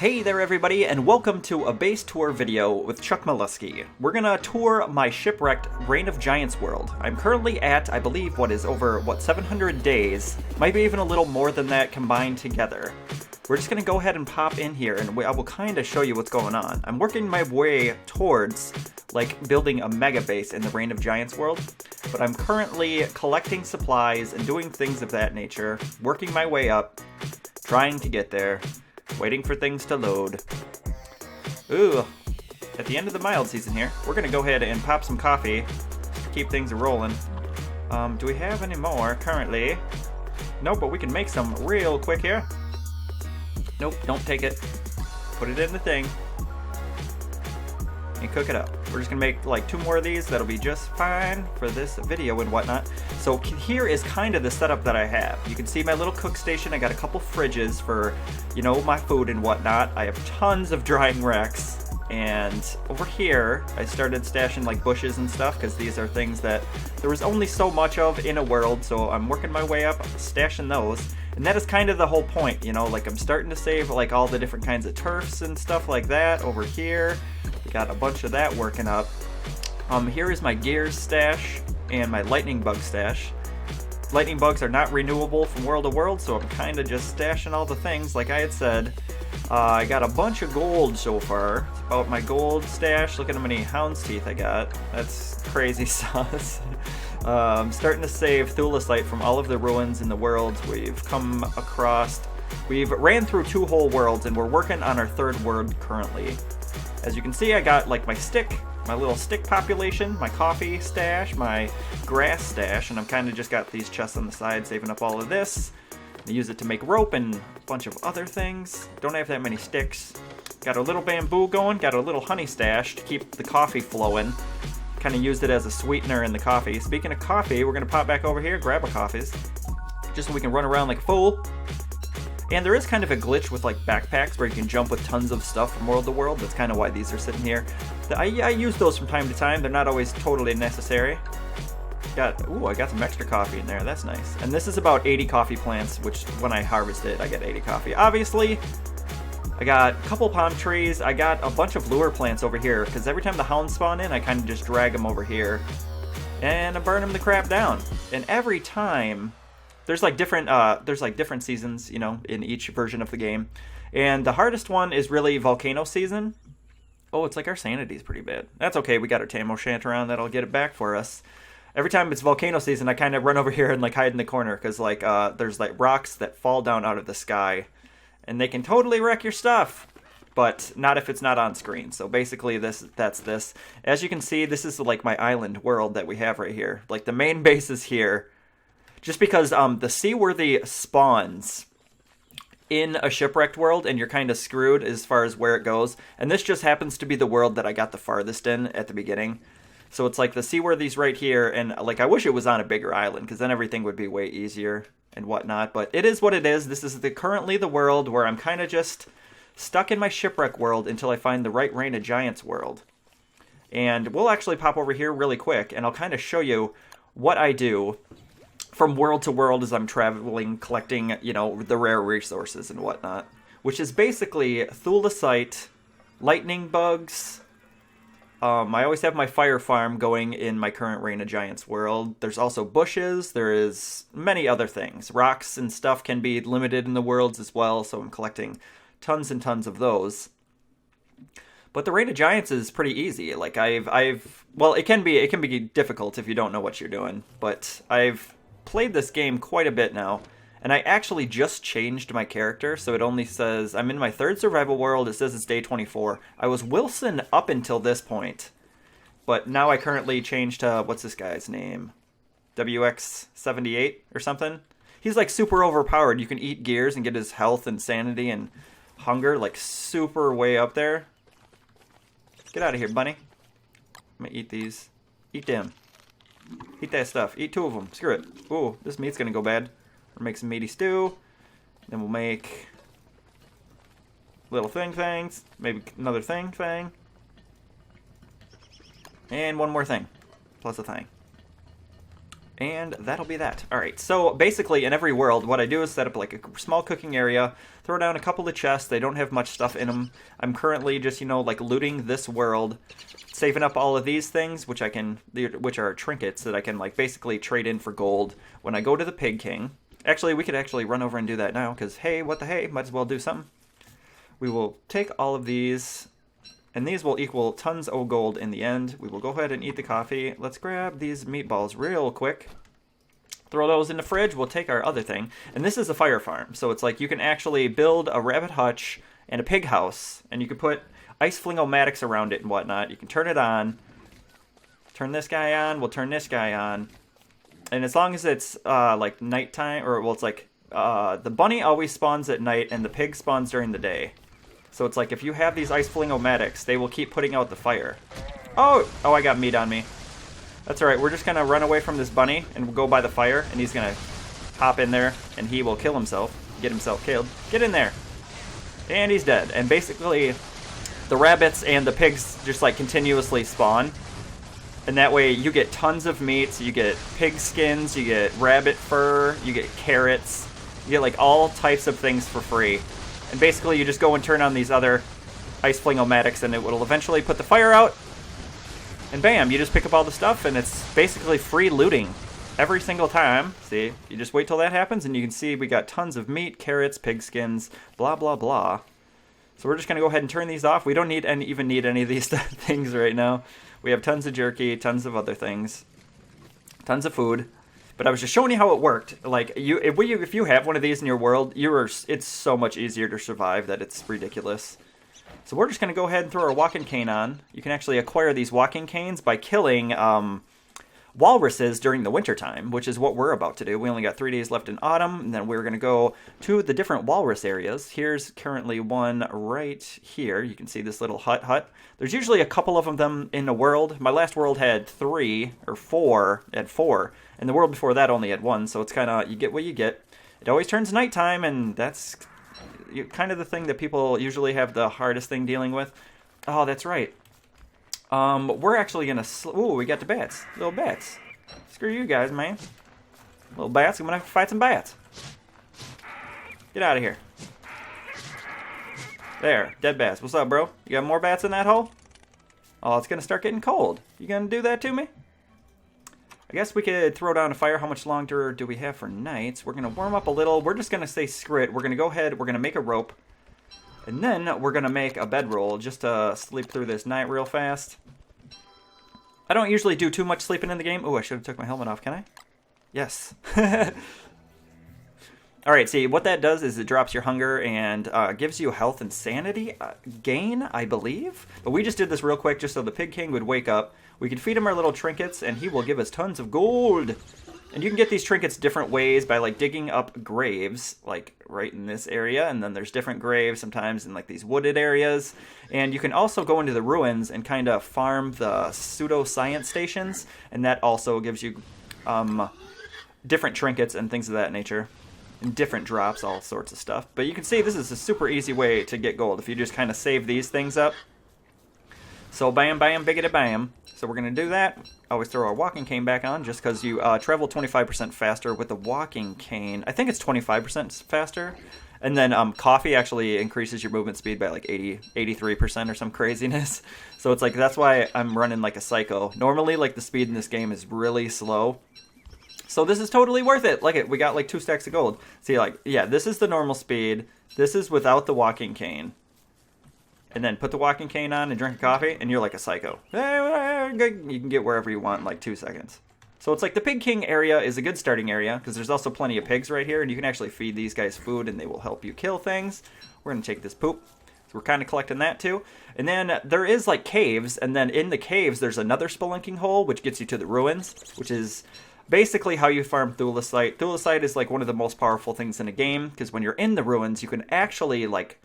Hey there everybody, and welcome to a base tour video with Chuck Mlusky. We're gonna tour my Shipwrecked Reign of Giants world. I'm currently at, I believe, over 700 days, maybe even a little more than that combined together. We're just gonna go ahead and pop in here, and I will kind of show you what's going on. I'm working my way towards, like, building a mega base in the Reign of Giants world, but I'm currently collecting supplies and doing things of that nature, working my way up, trying to get there. Waiting for things to load. Ooh, at the end of the mild season here, we're gonna go ahead and pop some coffee to keep things rolling. Do we have any more currently? Nope, but we can make some real quick here. Nope, don't take it. Put it in the thing and cook it up. We're just gonna make like 2 more of these. That'll be just fine for this video and whatnot. So here is kind of the setup that I have. You can see my little cook station. I got a couple fridges for, you know, my food and whatnot. I have tons of drying racks. And over here, I started stashing like bushes and stuff because these are things that there was only so much of in a world. So I'm working my way up, stashing those. And that is kind of the whole point, you know, like I'm starting to save like all the different kinds of turfs and stuff like that over here. Got a bunch of that working up. Here is my gears stash and my lightning bug stash. Lightning bugs are not renewable from world to world, so I'm kind of just stashing all the things like I had said. I got a bunch of gold so far. It's about my gold stash. Look at how many hound's teeth I got. That's crazy sauce. I'm starting to save thulecite from all of the ruins in the worlds we've come across. We've ran through 2 whole worlds and we're working on our 3rd world currently. As you can see, I got like my little stick population, my coffee stash, my grass stash, and I'm kind of just got these chests on the side saving up all of this. I use it to make rope and a bunch of other things. Don't have that many sticks. Got a little bamboo going, got a little honey stash to keep the coffee flowing. Kind of used it as a sweetener in the coffee. Speaking of coffee, we're going to pop back over here, grab our coffees, just so we can run around like a fool. And there is kind of a glitch with like backpacks where you can jump with tons of stuff from world to world. That's kind of why these are sitting here. I use those from time to time. They're not always totally necessary. I got some extra coffee in there. That's nice. And this is about 80 coffee plants, which when I harvest it, I get 80 coffee. Obviously, I got a couple palm trees. I got a bunch of lure plants over here because every time the hounds spawn in, I kind of just drag them over here and I burn them the crap down. And every time, there's like different seasons, you know, in each version of the game. And the hardest one is really volcano season. Oh, it's like our sanity's pretty bad. That's okay. We got our Tamo Shant around. That'll get it back for us. Every time it's volcano season, I kind of run over here and like hide in the corner because like there's like rocks that fall down out of the sky, and they can totally wreck your stuff, but not if it's not on screen. So basically, that's this. As you can see, this is like my island world that we have right here. Like the main base is here, just because the seaworthy spawns in a shipwrecked world, and you're kind of screwed as far as where it goes. And this just happens to be the world that I got the farthest in at the beginning. So it's like the seaworthy's right here, and like I wish it was on a bigger island, because then everything would be way easier and whatnot. But it is what it is. This is currently the world where I'm kind of just stuck in my shipwreck world until I find the right Reign of Giants world. And we'll actually pop over here really quick, and I'll kind of show you what I do from world to world as I'm traveling, collecting, you know, the rare resources and whatnot. Which is basically thulecite, lightning bugs. I always have my fire farm going in my current Reign of Giants world. There's also bushes. There is many other things. Rocks and stuff can be limited in the worlds as well, so I'm collecting tons and tons of those. But the Reign of Giants is pretty easy. Like well, it can be difficult if you don't know what you're doing, but I've played this game quite a bit now. And I actually just changed my character, so it only says, I'm in my 3rd survival world, it says it's day 24. I was Wilson up until this point, but now I currently changed to, what's this guy's name? WX78 or something? He's like super overpowered. You can eat gears and get his health and sanity and hunger like super way up there. Get out of here, bunny. I'm gonna eat these. Eat them. Eat that stuff. Eat 2 of them. Screw it. Ooh, this meat's gonna go bad. We'll make some meaty stew. Then we'll make little things. Maybe another thing. And one more thing. Plus a thing. And that'll be that. All right, so basically in every world, what I do is set up like a small cooking area, throw down a couple of chests. They don't have much stuff in them. I'm currently just, you know, like looting this world, saving up all of these things, which are trinkets that I can like basically trade in for gold when I go to the Pig King. Actually, we could actually run over and do that now, because hey, what the hey, might as well do something. We will take all of these, and these will equal tons of gold in the end. We will go ahead and eat the coffee. Let's grab these meatballs real quick. Throw those in the fridge. We'll take our other thing. And this is a fire farm. So it's like you can actually build a rabbit hutch and a pig house. And you can put ice fling-o-matics around it and whatnot. You can turn it on. Turn this guy on. We'll turn this guy on. And as long as it's like nighttime, or well, it's like the bunny always spawns at night and the pig spawns during the day. So it's like if you have these ice fling-o-matics, they will keep putting out the fire. Oh, I got meat on me. That's alright, we're just going to run away from this bunny and we'll go by the fire, and he's going to hop in there and he will kill himself, get himself killed. Get in there. And he's dead. And basically, the rabbits and the pigs just like continuously spawn. And that way you get tons of meat, you get pig skins, you get rabbit fur, you get carrots, you get like all types of things for free. And basically you just go and turn on these other ice fling-o-matics and it will eventually put the fire out. And bam, you just pick up all the stuff and it's basically free looting every single time. See, you just wait till that happens and you can see we got tons of meat, carrots, pig skins, blah, blah, blah. So we're just going to go ahead and turn these off. We don't even need any of these things right now. We have tons of jerky, tons of other things, tons of food. But I was just showing you how it worked. Like, if you have one of these in your world, it's so much easier to survive that it's ridiculous. So we're just going to go ahead and throw our walking cane on. You can actually acquire these walking canes by killing walruses during the wintertime, which is what we're about to do. We only got 3 days left in autumn, and then we're going to go to the different walrus areas. Here's currently one right here. You can see this little hut. There's usually a couple of them in the world. My last world had 3 or 4, it had 4, and the world before that only had 1, so it's kind of, you get what you get. It always turns nighttime, and that's kind of the thing that people usually have the hardest thing dealing with. Oh, that's right. We're actually gonna... Ooh, we got the bats. Little bats. Screw you guys, man. Little bats. I'm gonna fight some bats. Get out of here. There. Dead bats. What's up, bro? You got more bats in that hole? Oh, it's gonna start getting cold. You gonna do that to me? I guess we could throw down a fire. How much longer do we have for nights? We're gonna warm up a little. We're just gonna say screw it. We're gonna go ahead. We're gonna make a rope. And then we're going to make a bedroll just to sleep through this night real fast. I don't usually do too much sleeping in the game. Oh, I should have took my helmet off. Can I? Yes. Alright, see, what that does is it drops your hunger and gives you health and sanity gain, I believe. But we just did this real quick just so the Pig King would wake up. We can feed him our little trinkets and he will give us tons of gold. And you can get these trinkets different ways by like digging up graves, like right in this area. And then there's different graves sometimes in like these wooded areas. And you can also go into the ruins and kind of farm the pseudoscience stations. And that also gives you different trinkets and things of that nature. And different drops, all sorts of stuff. But you can see this is a super easy way to get gold if you just kind of save these things up. So bam, bam, biggity bam. So we're going to do that. Always throw our walking cane back on just because you travel 25% faster with the walking cane. I think it's 25% faster. And then coffee actually increases your movement speed by like 83% or some craziness. So it's like, that's why I'm running like a psycho. Normally, like the speed in this game is really slow. So this is totally worth it. Look it, we got like 2 stacks of gold. See, like, yeah, this is the normal speed. This is without the walking cane. And then put the walking cane on and drink a coffee, and you're like a psycho. You can get wherever you want in like 2 seconds. So it's like the Pig King area is a good starting area, because there's also plenty of pigs right here, and you can actually feed these guys food, and they will help you kill things. We're going to take this poop. So we're kind of collecting that too. And then there is like caves, and then in the caves there's another spelunking hole, which gets you to the ruins, which is basically how you farm thulecite. Thulecite is like one of the most powerful things in a game, because when you're in the ruins, you can actually like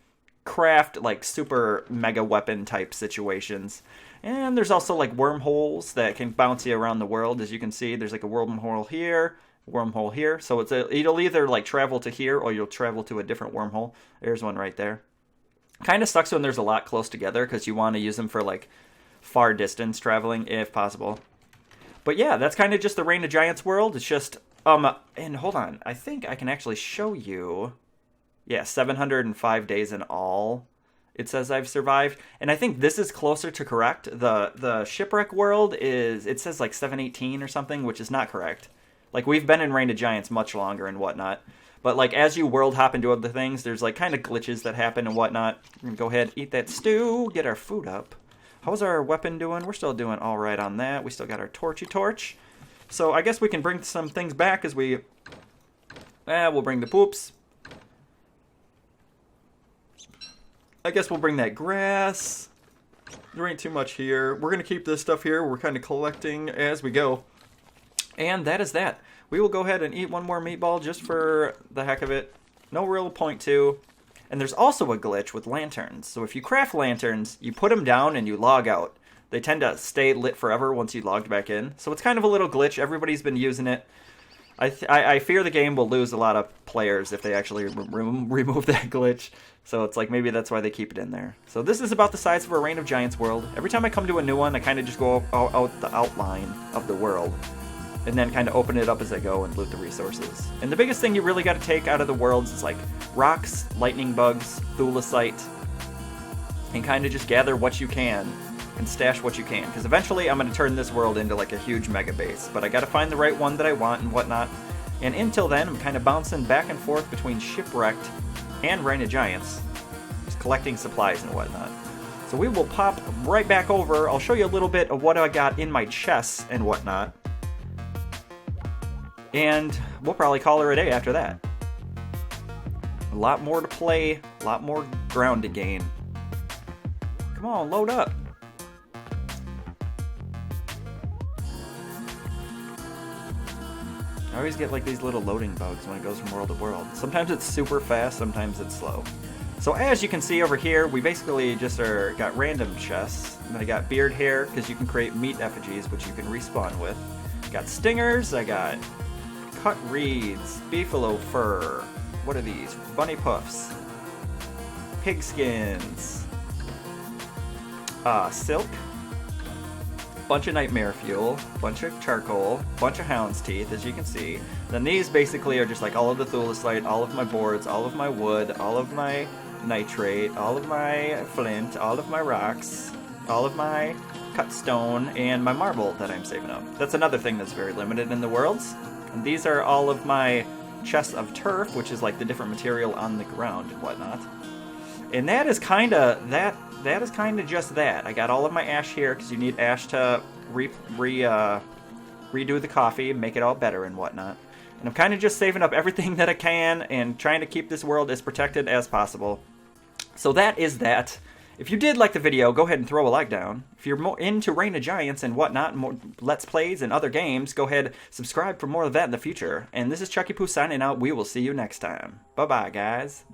craft like super mega weapon type situations. And there's also like wormholes that can bounce you around the world. As you can see, there's like a wormhole here, wormhole here. So it'll either like travel to here or you'll travel to a different wormhole. There's one right there. Kind of sucks when there's a lot close together because you want to use them for like far distance traveling if possible. But yeah, that's kind of just the Reign of Giants world. It's just, and hold on. I think I can actually show you. Yeah, 705 days in all. It says I've survived. And I think this is closer to correct. The Shipwreck world is, it says like 718 or something, which is not correct. Like, we've been in Reign of Giants much longer and whatnot. But, like, as you world hop into other things, there's, like, kind of glitches that happen and whatnot. We're going to go ahead, eat that stew, get our food up. How's our weapon doing? We're still doing all right on that. We still got our torchy torch. So I guess we can bring some things back as we... we'll bring the poops. I guess we'll bring that grass. There ain't too much here. We're going to keep this stuff here. We're kind of collecting as we go. And that is that. We will go ahead and eat one more meatball just for the heck of it. No real point to. And there's also a glitch with lanterns. So if you craft lanterns, you put them down and you log out. They tend to stay lit forever once you logged back in. So it's kind of a little glitch. Everybody's been using it. I fear the game will lose a lot of players if they actually remove that glitch. So it's like maybe that's why they keep it in there. So this is about the size of a Reign of Giants world. Every time I come to a new one, I kind of just go out the outline of the world. And then kind of open it up as I go and loot the resources. And the biggest thing you really got to take out of the worlds is like rocks, lightning bugs, thulecite, and kind of just gather what you can and stash what you can. Because eventually I'm going to turn this world into like a huge mega base. But I got to find the right one that I want and whatnot. And until then, I'm kind of bouncing back and forth between Shipwrecked and Reign of Giants. Just collecting supplies and whatnot. So we will pop right back over. I'll show you a little bit of what I got in my chests and whatnot. And we'll probably call her a day after that. A lot more to play, a lot more ground to gain. Come on, load up. I always get like these little loading bugs when it goes from world to world. Sometimes it's super fast, sometimes it's slow. So as you can see over here, we basically just got random chests. And then I got beard hair, because you can create meat effigies, which you can respawn with. Got stingers, I got cut reeds, beefalo fur. What are these? Bunny puffs. Pig skins. Silk. Bunch of nightmare fuel. Bunch of charcoal. Bunch of hound's teeth, as you can see. Then these basically are just like all of the thulecite, all of my boards, all of my wood, all of my nitrate, all of my flint, all of my rocks, all of my cut stone, and my marble that I'm saving up. That's another thing that's very limited in the worlds. And these are all of my chests of turf, which is like the different material on the ground and whatnot. And that is kind of that is kind of just that. I got all of my ash here because you need ash to redo the coffee and make it all better and whatnot. And I'm kind of just saving up everything that I can and trying to keep this world as protected as possible. So that is that. If you did like the video, go ahead and throw a like down. If you're more into Reign of Giants and whatnot, more Let's Plays and other games, go ahead, subscribe for more of that in the future. And this is Chucky Poo signing out. We will see you next time. Bye-bye, guys.